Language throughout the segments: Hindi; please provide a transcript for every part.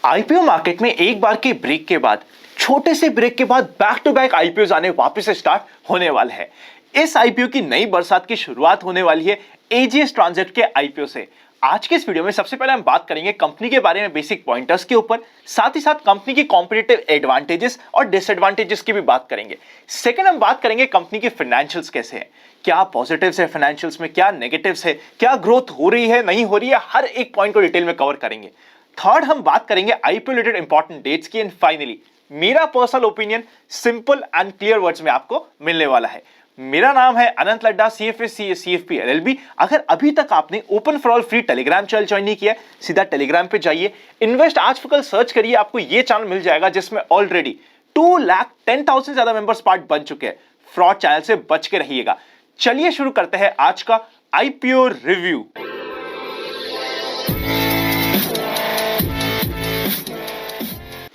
आईपीओ मार्केट में एक बार के ब्रेक के बाद, छोटे से ब्रेक के बाद बैक टू बैक आईपीओ आने वापस से स्टार्ट होने वाले हैं। इस आईपीओ की नई बरसात की शुरुआत होने वाली है एजीएस ट्रांजेक्ट के आईपीओ से। आज के इस वीडियो में सबसे पहले हम बात करेंगे कंपनी के बारे में बेसिक पॉइंटर्स के ऊपर, साथ ही साथ कंपनी की कॉम्पिटिटिव एडवांटेजेस और डिसएडवांटेजेस की भी बात करेंगे। सेकंड हम बात करेंगे कंपनी के फाइनेंशियल्स कैसे हैं, क्या पॉजिटिव्स है फाइनेंशियल्स में, क्या नेगेटिव्स है, क्या ग्रोथ हो रही है नहीं हो रही है, हर एक पॉइंट को डिटेल में कवर करेंगे। थर्ड हम बात करेंगे आईपीओ रिलेटेड इंपॉर्टेंट डेट्स की। एंड फाइनली मेरा personal opinion simple and clear words में आपको मिलने वाला है। मेरा नाम है अनंत लड्डा, सीएफए सीएफपी एलएलबी। अगर अभी तक आपने open for all free Telegram channel join नहीं किया, सीधा टेलीग्राम पे जाइए, इन्वेस्ट आज फकल सर्च करिए, आपको ये चैनल मिल जाएगा जिसमें ऑलरेडी 2,10,000 से ज्यादा मेंबर्स पार्ट बन चुके हैं। फ्रॉड चैनल से बच के रहिएगा। चलिए शुरू करते हैं आज का आईपीओ रिव्यू।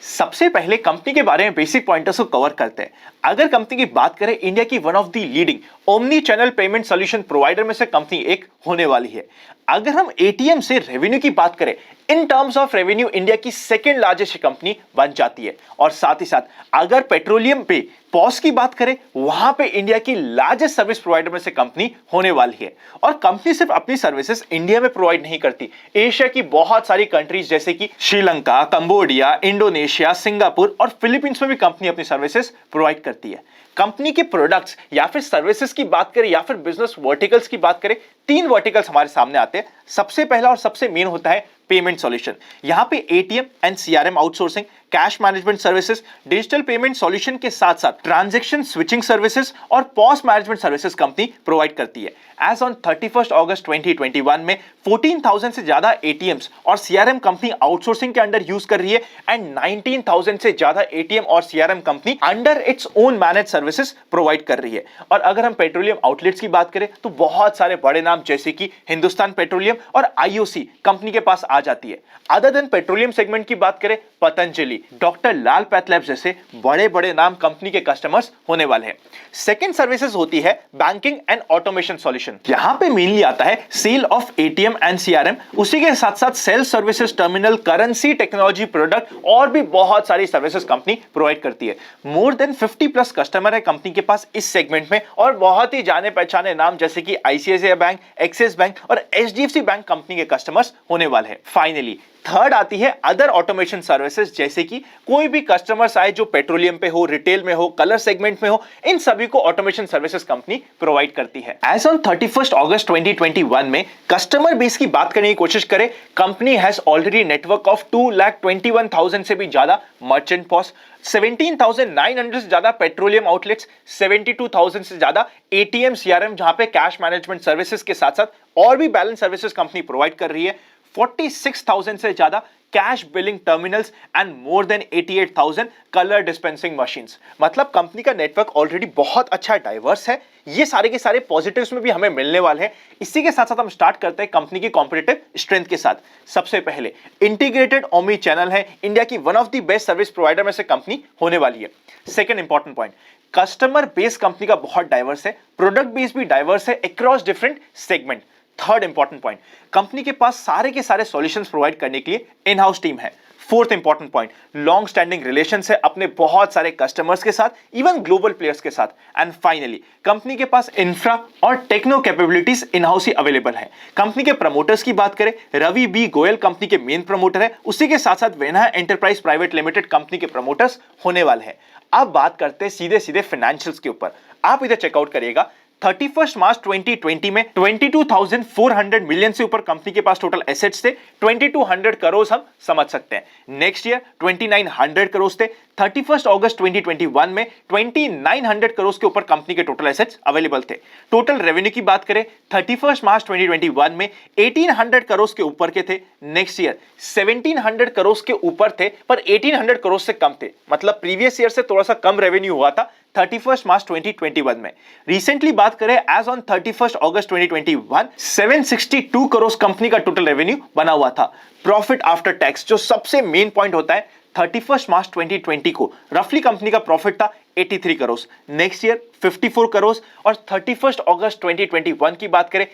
सबसे पहले कंपनी के बारे में बेसिक पॉइंटर्स को कवर करते हैं। अगर कंपनी की बात करें, इंडिया की one of the leading omni channel payment solution provider में से कंपनी एक होने वाली है। अगर हम एटीएम से रेवेन्यू की बात करें, in terms of revenue India की सेकंड लार्जेस्ट कंपनी बन जाती है। और साथ ही साथ अगर पेट्रोलियम पे पॉज की बात करें, वहां पे इंडिया की लार्जेस्ट सर्विस प्रोवाइडर में से कंपनी होने वाली है। और कंपनी सिर्फ अपनी सर्विसेज इंडिया में प्रोवाइड नहीं करती, एशिया की बहुत सारी कंट्रीज जैसे कि श्रीलंका, कंबोडिया, इंडोनेशिया, सिंगापुर और फिलीपींस में भी कंपनी अपनी सर्विसेज प्रोवाइड करती है। कंपनी के प्रोडक्ट्स या फिर सर्विसेज की बात करें या फिर बिजनेस वर्टिकल्स की बात करें, तीन वर्टिकल्स हमारे सामने आते हैं। सबसे पहला और सबसे मेन होता है पेमेंट सॉल्यूशन। यहां पे ATM and CRM outsourcing, cash management services, digital payment solution के साथ साथ ट्रांजैक्शन स्विचिंग सर्विसेज और POS management services company provide करती है। एज ऑन 31 अगस्त 2021 में 14,000 से ज्यादा एटीएम्स और सीआरएम कंपनी आउटसोर्सिंग के अंडर यूज कर रही है एंड 19,000 से ज्यादा एटीएम और CRM company under its own manage services provide कर रही है। और अगर हम पेट्रोलियम आउटलेट्स की बात करें तो बहुत सारे बड़े नाम जैसे कि हिंदुस्तान पेट्रोलियम और आईओसी कंपनी के पास आ जाती है। अदर देन पेट्रोलियम सेगमेंट की बात करें, पतंजलि, डॉक्टर लाल पैथलैब्स जैसे बड़े बड़े नाम कंपनी के कस्टमर्स होने वाले हैं। सेकंड सर्विसेज होती है बैंकिंग एंड ऑटोमेशन सॉल्यूशन। यहां पे मेनली आता है sale of ATM and CRM, उसी के साथ साथ sale services, terminal, currency, technology product और भी बहुत सारी सर्विसेज कंपनी प्रोवाइड करती है। मोर देन 50+ कस्टमर है कंपनी के पास इस सेगमेंट में और बहुत ही जाने पहचाने नाम जैसे कि आईसीआईसीआई बैंक, एक्सिस बैंक और एचडीएफसी बैंक कंपनी के कस्टमर्स होने वाले हैं। फाइनली थर्ड आती है अदर ऑटोमेशन सर्विसेज, जैसे कि कोई भी कस्टमर्स आए जो पेट्रोलियम पे हो, रिटेल में हो, कलर सेगमेंट में हो, इन सभी को ऑटोमेशन सर्विसेज कंपनी प्रोवाइड करती है। एज ऑन 31 अगस्त 2021 में कस्टमर बेस की बात करने की कोशिश करें, company has already network of 2,21,000 से भी ज्यादा मर्चेंट पॉस, 17,900 से ज्यादा पेट्रोलियम आउटलेट्स, 72,000 से ज्यादा एटीएम सीआरएम जहां पे कैश मैनेजमेंट सर्विसेज के साथ साथ और भी बैलेंस सर्विसेज कंपनी प्रोवाइड कर रही है, 46,000 से ज्यादा cash billing terminals and more than 88,000 colour dispensing machines. मतलब कंपनी का नेटवर्क ऑलरेडी बहुत अच्छा डाइवर्स है। ये सारे के सारे पॉजिटिव्स में भी हमें मिलने वाले हैं। इसी के साथ साथ हम स्टार्ट करते हैं कंपनी की कॉम्पिटिटिव स्ट्रेंथ के साथ। सबसे पहले इंटीग्रेटेड ओमनी चैनल है, इंडिया की one of the best service provider में से कंपनी होने वाली है। Second important point, customer base company का बहुत डाइवर्स है, प्रोडक्ट बेस भी डाइवर्स है across different segment. Third important point, company के पास सारे के सारे सॉल्यूशंस प्रोवाइड करने के लिए इन हाउस टीम है। Fourth important point, long standing relations है अपने बहुत सारे कस्टमर्स के साथ, इवन ग्लोबल प्लेयर्स के साथ। एंड फाइनली कंपनी के पास इंफ्रा और टेक्नो कैपेबिलिटीज इन हाउस ही अवेलेबल है। कंपनी के प्रमोटर्स की बात करें, रवि बी गोयल कंपनी के मेन प्रमोटर है, उसी के साथ साथ Vena enterprise private limited company के प्रमोटर्स होने वाले हैं। अब बात करते हैं सीधे सीधे फाइनेंशियल्स के ऊपर। आप इधर चेकआउट करिएगा, 31 मार्च 2020 में 22,400 मिलियन से ऊपर कंपनी के पास टोटल एसेट्स थे। 2,200 करोड़ हम समझ सकते हैं। नेक्स्ट ईयर 2,900 करोड़ थे। 31 अगस्त 2021 में 2,900 करोड़ के ऊपर कंपनी के टोटल एसेट्स अवेलेबल थे। टोटल रेवेन्यू की बात करें, 31 मार्च 2021 में 1,800 करोड़ के ऊपर के थे। नेक्स्ट ईयर 1,700 करोड़ के ऊपर थे, पर 1,800 करोड़ से कम थे। मतलब प्रीवियस ईयर से थोड़ा सा कम रेवेन्यू हुआ था 31 मार्च 2021 में। रिसेंटली बात करें, एज ऑन 31 अगस्त 2021 762 करोड़ कंपनी का टोटल रेवेन्यू बना हुआ था। प्रॉफिट आफ्टर टैक्स जो सबसे मेन पॉइंट होता है, 31 मार्च 2020 को रफली कंपनी का प्रॉफिट था 83 करोड़। नेक्स्ट ईयर 54 करोड़ और 31 अगस्त 2021 की बात करें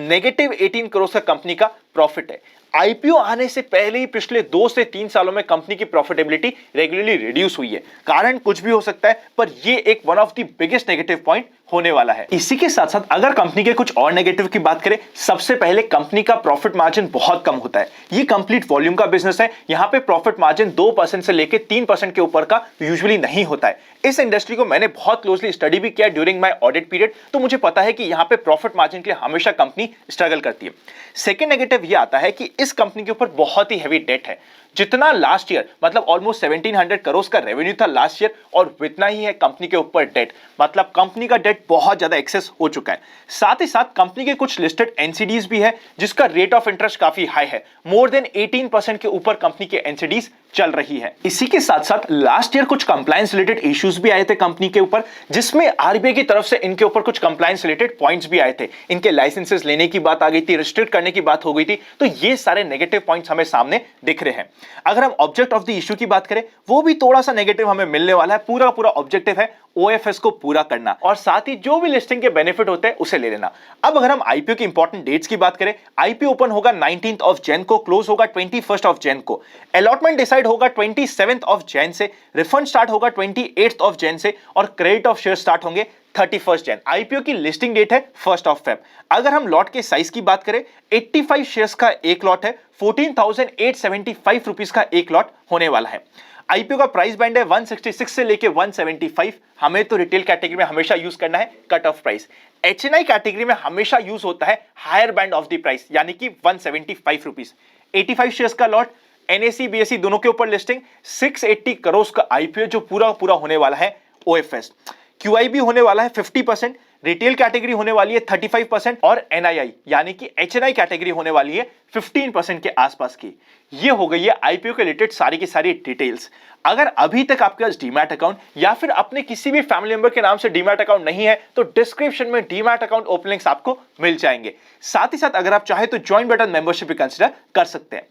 नेगेटिव 18 करोड़ का कंपनी का प्रॉफिट है। आईपीओ आने से पहले ही पिछले 2 से 3 सालों में कंपनी की प्रॉफिटेबिलिटी रेगुलरली रिड्यूस हुई है। कारण कुछ भी हो सकता है, पर ये एक one of the biggest negative point होने वाला है। इसी के साथ साथ अगर कंपनी के कुछ और नेगेटिव की बात करें, सबसे पहले कंपनी का प्रॉफिट मार्जिन बहुत कम होता है। ये कंप्लीट वॉल्यूम का बिजनेस है, यहां पे प्रॉफिट मार्जिन 2% से लेकर 3% के ऊपर का यूजुअली नहीं होता है। इस इंडस्ट्री को मैंने बहुत क्लोजली स्टडी भी किया ड्यूरिंग माय ऑडिट पीरियड, तो मुझे पता है कि यहां पे प्रॉफिट मार्जिन के लिए हमेशा कंपनी स्ट्रगल करती है। सेकेंड नेगेटिव ये आता है कि इस कंपनी के ऊपर बहुत ही हैवी डेट है। जितना लास्ट ईयर मतलब ऑलमोस्ट 1700 करोड़ का रेवेन्यू था लास्ट ईयर, और इतना ही है कंपनी के ऊपर डेट, मतलब कंपनी का डेट बहुत ज्यादा एक्सेस हो चुका है। साथ ही साथ कंपनी के कुछ लिस्टेड एनसीडीज भी है जिसका रेट ऑफ इंटरेस्ट काफी हाई है, मोर देन 18% के ऊपर कंपनी के एनसीडीज चल रही है। इसी के साथ साथ लास्ट ईयर कुछ कंप्लायंस रिलेटेड इश्यूज भी आए थे कंपनी के ऊपर, जिसमें आरबीआई की तरफ से इनके ऊपर कुछ कंप्लायंस रिलेटेड पॉइंट्स भी आए थे। इनके लाइसेंसेस लेने की बात आ गई थी, रिस्ट्रिक्ट करने की बात हो गई थी, तो ये सारे नेगेटिव पॉइंट्स हमें सामने दिख रहे हैं। अगर हम ऑब्जेक्ट ऑफ द इशू की बात करें, वो भी थोड़ा सा नेगेटिव हमें मिलने वाला है। पूरा पूरा ऑब्जेक्टिव है ओएफएस को पूरा करना और साथ ही जो भी लिस्टिंग के बेनिफिट होते हैं उसे ले लेना। अब अगर हम आईपीओ की इंपॉर्टेंट डेट्स की बात करें, आईपीओ ओपन होगा 19th ऑफ जैन को, क्लोज होगा 21st ऑफ जैन को, अलॉटमेंट डिसाइड होगा 27th ऑफ जैन से, रिफंड स्टार्ट होगा 28th ऑफ जैन से और क्रेडिट ऑफ शेयर स्टार्ट होंगे 31st जैन। आईपीओ की लिस्टिंग डेट है 1st ऑफ फेब। अगर हम लॉट के साइज की बात करें, 85 शेयर्स का एक लॉट है, 14,875 रुपीस का एक लॉट होने वाला है। आईपीओ का प्राइस बैंड है 166 से लेके 175। हमें तो रिटेल कैटेगरी में हमेशा यूज करना है cut off price. HNI category में हमेशा यूज होता है higher band of the price, यानी कि 175 रुपीस। 85 शेयर्स का लॉट, एनएसई बीएसई दोनों के ऊपर लिस्टिंग, 680 करोड़ का आईपीओ जो पूरा पूरा होने वाला है ओएफएस। क्यूआईबी होने वाला है 50%, रिटेल कैटेगरी होने वाली है 35% और एनआईआई यानी कि एचएनआई कैटेगरी होने वाली है 15% के आसपास की। ये हो गई है आईपीओ के रिलेटेड सारी की सारी डिटेल्स। अगर अभी तक आपके पास डीमैट अकाउंट या फिर अपने किसी भी फैमिली मेंबर के नाम से डीमैट अकाउंट नहीं है, तो डिस्क्रिप्शन में डीमैट अकाउंट ओपन लिंक्स आपको मिल जाएंगे। साथ ही साथ अगर आप चाहे तो ज्वाइन बटन मेंबरशिप भी कंसिडर कर सकते हैं।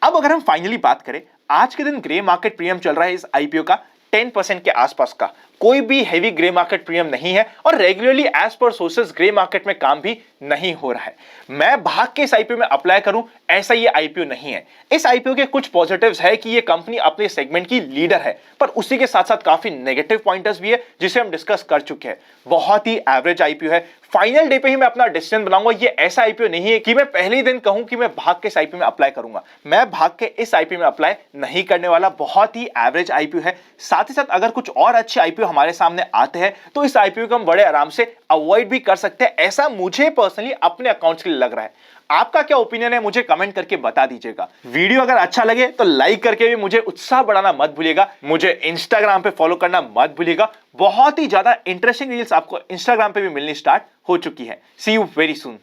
अब अगर हम फाइनली बात करें, आज के दिन ग्रे मार्केट प्रीमियम चल रहा है इस आईपीओ का 10% के आसपास का। कोई भी हेवी ग्रे मार्केट प्रीमियम नहीं है और regularly as per sources grey market में काम भी नहीं हो रहा है। मैं भाग के इस आईपीओ में अप्लाई करूं, ऐसा ये आईपीओ नहीं है। इस आईपीओ के कुछ पॉजिटिव्स है कि ये कंपनी अपने सेगमेंट की लीडर है, पर उसी के साथ साथ काफी नेगेटिव पॉइंटर्स भी है जिसे हम डिस्कस कर चुके हैं। बहुत ही एवरेज आईपीओ है। फाइनल डे पे ही मैं अपना डिसीजन बनाऊंगा। ये ऐसा आईपीओ नहीं है कि मैं पहले ही दिन कहूं कि मैं भाग के इस आईपीओ में अप्लाई करूंगा। मैं भाग के इस आईपीओ में अप्लाई नहीं करने वाला। बहुत ही एवरेज आईपीओ है। साथ ही साथ अगर कुछ और अच्छे आईपीओ हमारे सामने आते हैं तो इस आईपीओ को हम बड़े आराम से अवॉइड भी कर सकते हैं। ऐसा मुझे पर्सनली अपने अकाउंट्स के लिए लग रहा है। आपका क्या ओपिनियन है मुझे कमेंट करके बता दीजिएगा। वीडियो अगर अच्छा लगे तो लाइक करके भी मुझे उत्साह बढ़ाना मत भूलिएगा। मुझे इंस्टाग्राम पे फॉलो करना मत भूलिएगा। बहुत ही ज्यादा इंटरेस्टिंग रील्स आपको इंस्टाग्राम पे भी मिलनी स्टार्ट हो चुकी है। सी यू वेरी सून।